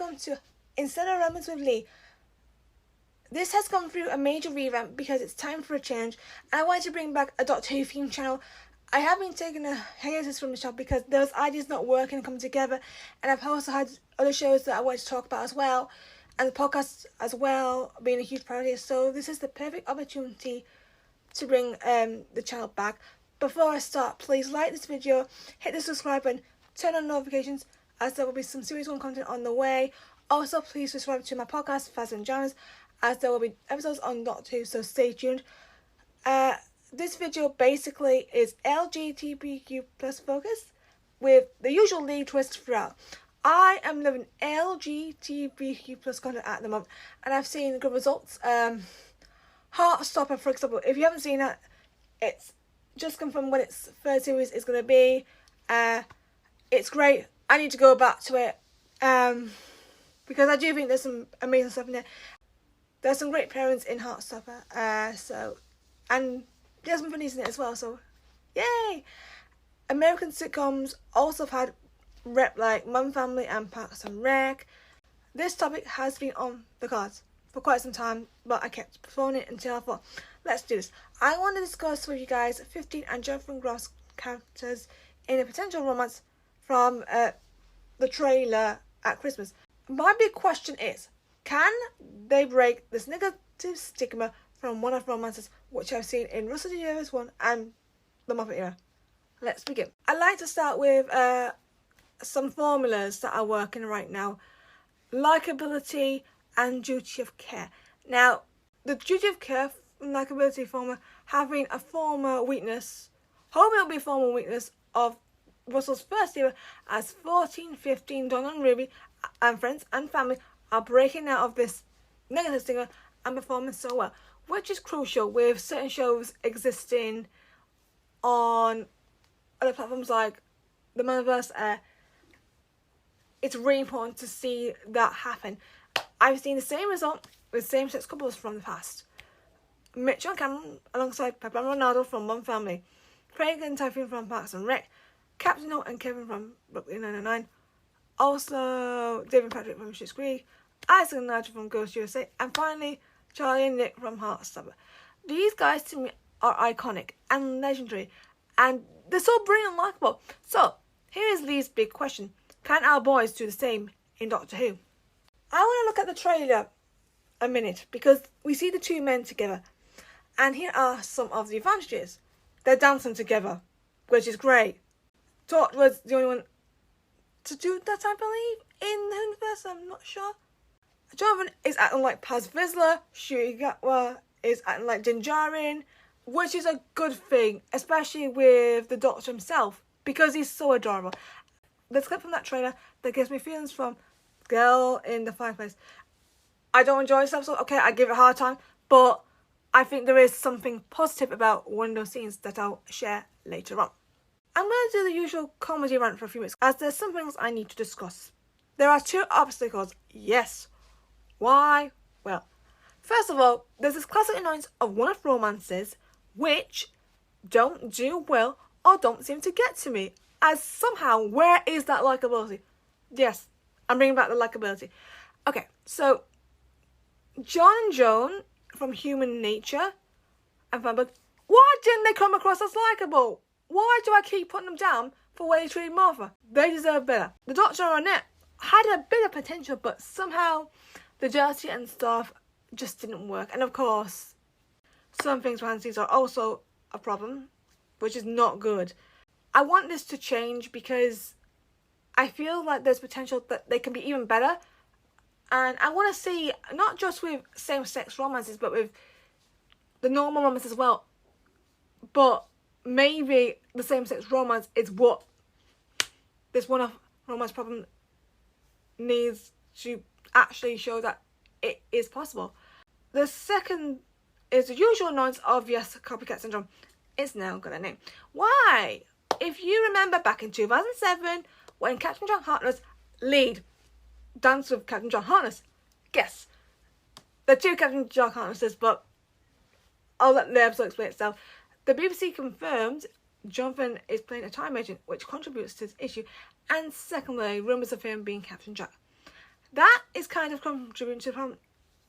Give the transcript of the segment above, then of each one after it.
welcome to Instead of Romance with Lee. This has gone through a major revamp because it's time for a change, and I wanted to bring back a Doctor Who themed channel. I have been taking a hiatus from the show because those ideas not working and coming together, and I've also had other shows that I wanted to talk about as well, and the podcast as well being a huge priority. So this is the perfect opportunity to bring the channel back. Before I start, please like this video, hit the subscribe button, turn on notifications, as there will be some series 1 content on the way. Also, please subscribe to my podcast, Faz and Janice, as there will be episodes on Doctor Who, so stay tuned. This video basically is LGBTQ plus focus, with the usual Lee twist throughout. I am loving LGBTQ plus content at the moment, and I've seen good results. Heartstopper, for example, if you haven't seen that, it's just confirmed when its third series is going to be. It's great. I need to go back to it because I do think there's some amazing stuff in there. There's some great parents in Heartstopper, and there's some funnies in it as well, so yay! American sitcoms also have had like Mum Family and Parks and Rec. This topic has been on the cards for quite some time, but I kept postponing it until I thought, let's do this. I want to discuss with you guys 15 and Jonathan Groff's characters in a potential romance from the trailer at Christmas. My big question is, can they break this negative stigma from one of the romances which I've seen in Russell T Davies 1 and the Moffat era? Let's begin. I'd like to start with some formulas that are working right now. Likeability and duty of care. Now, the duty of care and likeability formula have been a former weakness, hoping it'll be a former weakness of Russell's first era, as 14, 15, Don and Ruby and friends and family are breaking out of this negative stigma and performing so well, which is crucial with certain shows existing on other platforms like the Metaverse. It's really important to see that happen. I've seen the same result with same-sex couples from the past. Mitch and Cameron alongside Pepper and Ronaldo from One Family, Craig and Typhoon from Parks and Rec, Captain Holt and Kevin from Brooklyn 99, also David and Patrick from Schitt's Creek, Isaac and Nigel from Ghost USA, and finally Charlie and Nick from Heartstopper. These guys to me are iconic and legendary, and they're so brilliant and likeable. So here is Lee's big question: can our boys do the same in Doctor Who? I want to look at the trailer a minute because we see the two men together, and here are some of the advantages. They're dancing together, which is great. Todd was the only one to do that, I believe, in the universe. I'm not sure. Jonathan is acting like Paz Vizsla. Shuti Gatwa is acting like Dinjarin, which is a good thing, especially with the Doctor himself, because he's so adorable. There's a clip from that trailer that gives me feelings from Girl in the Fireplace. I don't enjoy this episode. Okay, I give it a hard time, but I think there is something positive about one of those scenes that I'll share later on. I'm going to do the usual comedy rant for a few minutes, as there's some things I need to discuss. There are 2 obstacles, yes. Why? Well, first of all, there's this classic annoyance of one-off romances which don't do well or don't seem to get to me, as somehow, where is that likeability? Yes, I'm bringing back the likeability. Okay, so John and Joan from Human Nature and Funbug, why didn't they come across as likeable? Why do I keep putting them down for where they treated Martha? They deserve better. The Doctor and Annette had a bit of potential, but somehow the jealousy and stuff just didn't work. And of course, some things behind the scenes are also a problem, which is not good. I want this to change because I feel like there's potential that they can be even better. And I want to see, not just with same-sex romances, but with the normal romance as well. But maybe the same-sex romance is what this one-off romance problem needs to actually show that it is possible. The second is the usual annoyance of, yes, copycat syndrome. It's now got a name. Why? If you remember back in 2007, when Captain John Harkness lead Dance with Captain John Harkness, guess. There are 2 Captain John Harknesses, but I'll let the episode explain itself. The BBC confirmed Jonathan is playing a time agent, which contributes to this issue, and secondly, rumours of him being Captain Jack. That is kind of contributing to the problem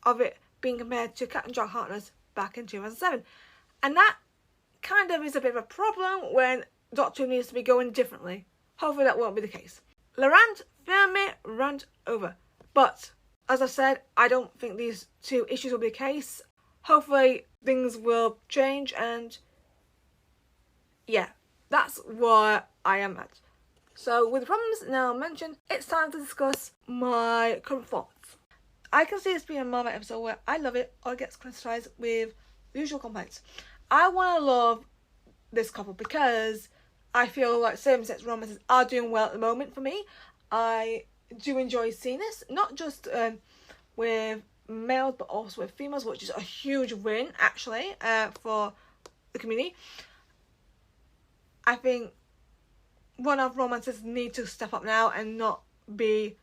of it being compared to Captain Jack Harkness back in 2007. And that kind of is a bit of a problem when Doctor Who needs to be going differently. Hopefully that won't be the case. Laurent firmly rant over. But, as I said, I don't think these two issues will be the case. Hopefully things will change, and yeah, that's where I am at. So with the problems now mentioned, it's time to discuss my current thoughts. I can see this being a Marvel episode where I love it or it gets criticised with the usual complaints. I want to love this couple because I feel like same-sex romances are doing well at the moment for me. I do enjoy seeing this, not just with males but also with females, which is a huge win actually for the community. I think one-off romances need to step up now and not be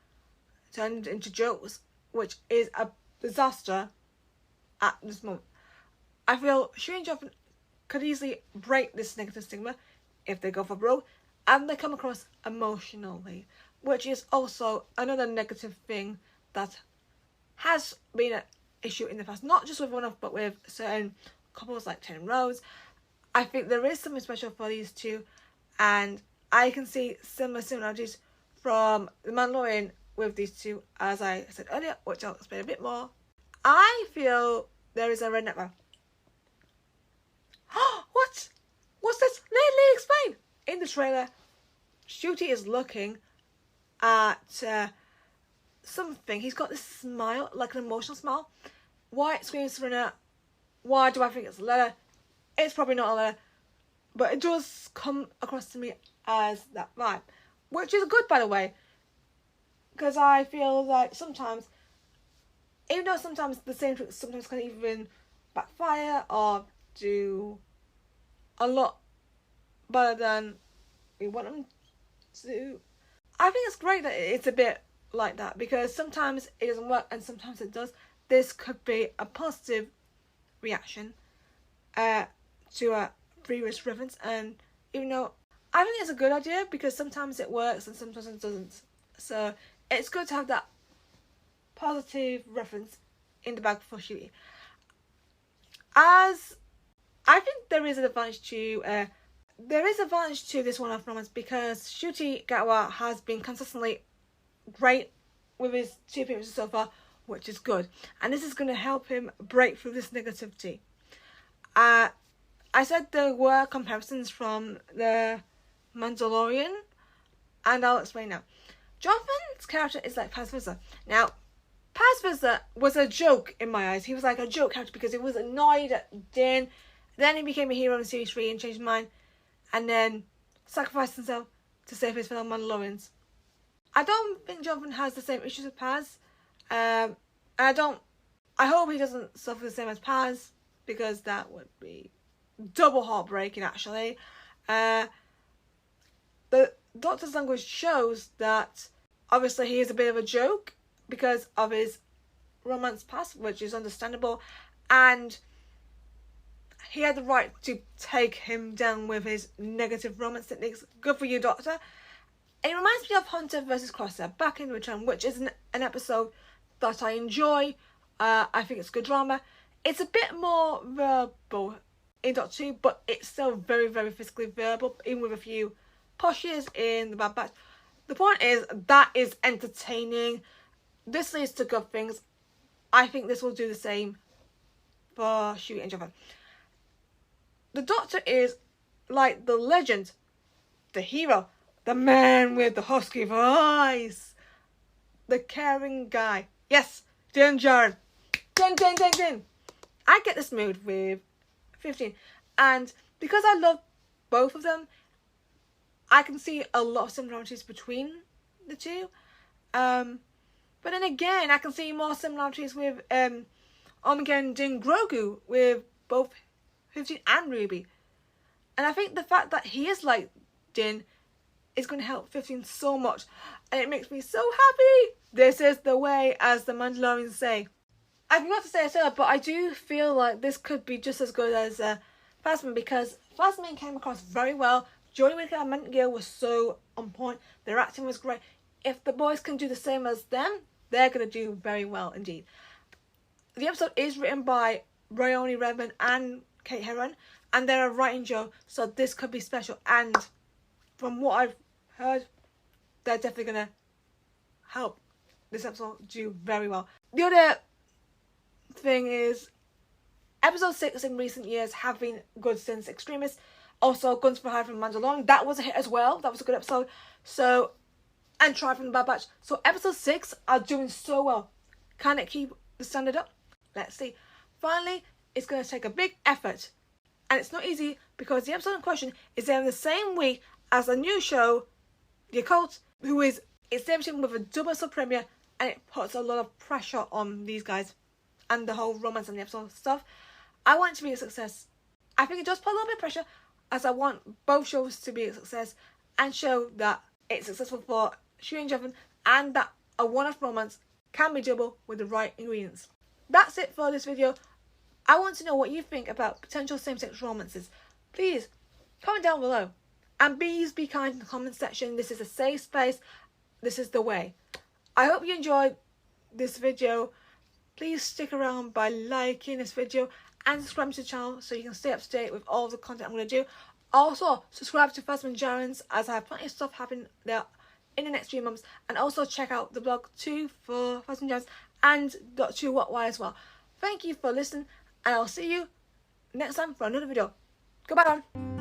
turned into jokes, which is a disaster at this moment. I feel Shu and Jonathan could easily break this negative stigma if they go for broke and they come across emotionally, which is also another negative thing that has been an issue in the past, not just with one-off but with certain couples like Ten Rose. I think there is something special for these two, and I can see similar similarities from The Mandalorian with these two, as I said earlier, which I'll explain a bit more. I feel there is a red network. What? What's this? Let me explain. In the trailer, Shooty is looking at something. He's got this smile, like an emotional smile. Why it screams Serena? Why do I think it's a letter? It's probably not a letter, but it does come across to me as that vibe, which is good, by the way, because I feel like sometimes, even though sometimes the same tricks sometimes can even backfire or do a lot better than we want them to, I think it's great that it's a bit like that, because sometimes it doesn't work and sometimes it does. This could be a positive reaction to a previous reference, and even though I think it's a good idea because sometimes it works and sometimes it doesn't, so it's good to have that positive reference in the bag for Shooty. As I think there is an advantage to this one-off romance because Shooty Gatwa has been consistently great with his two appearances so far, which is good, and this is going to help him break through this negativity. I said there were comparisons from The Mandalorian, and I'll explain now. Jonathan's character is like Paz Vizsla. Now, Paz Vizsla was a joke in my eyes. He was like a joke character because he was annoyed at Din. Then he became a hero in Series 3 and changed his mind, and then sacrificed himself to save his fellow Mandalorians. I don't think Jonathan has the same issues with Paz. And I hope he doesn't suffer the same as Paz, because that would be double heartbreaking actually. The Doctor's language shows that obviously he is a bit of a joke because of his romance past, which is understandable, and he had the right to take him down with his negative romance techniques. Good for you, Doctor. It reminds me of Hunter vs. Crosser back in Return, which is an episode that I enjoy. I think it's good drama. It's a bit more verbal in Doctor Who, but it's still very, very physically verbal, even with a few pushes in the Bad Batch. The point is, that is entertaining. This leads to good things. I think this will do the same for Shooty and Jonathan. The Doctor is like the legend, the hero, the man with the husky voice, the caring guy. Yes, Din Djarin. Din. I get this mood with 15, and because I love both of them, I can see a lot of similarities between the two. But then again, I can see more similarities with Omega and Din Grogu with both 15 and Ruby. And I think the fact that he is like Din is going to help 15 so much, and it makes me so happy. This is the way, as the Mandalorians say. I forgot to say it earlier, but I do feel like this could be just as good as Phasma, because Phasma came across very well. Jodie Whittaker and Gill was so on point. Their acting was great. If the boys can do the same as them, they're going to do very well indeed. The episode is written by Bryony Redmond and Kate Herron, and they're a writing duo, so this could be special. And from what I've heard, they're definitely going to help this episode do very well. The other thing is, episode 6 in recent years have been good since Extremis. Also, Guns for Hire from Mandalorian, that was a hit as well. That was a good episode. So, and Try from the Bad Batch. So episode 6 are doing so well. Can it keep the standard up? Let's see. Finally, it's going to take a big effort. And it's not easy because the episode in question is there in the same week as a new show, The Occult, it's debuting with a double sub premiere, and it puts a lot of pressure on these guys and the whole romance and the episode stuff. I want it to be a success. I think it does put a little bit of pressure, as I want both shows to be a success and show that it's successful for Shui and Jevon, and that a one-off romance can be doable with the right ingredients. That's it for this video. I want to know what you think about potential same-sex romances. Please comment down below, and please be kind in the comment section. This is a safe space. This is the way. I hope you enjoyed this video. Please stick around by liking this video and subscribe to the channel so you can stay up to date with all the content I'm going to do. Also, subscribe to Phasma Jarens, as I have plenty of stuff happening there in the next few months. And also check out the blog too for Phasma Jarens and .2 What Why as well. Thank you for listening, and I'll see you next time for another video. Goodbye, everyone.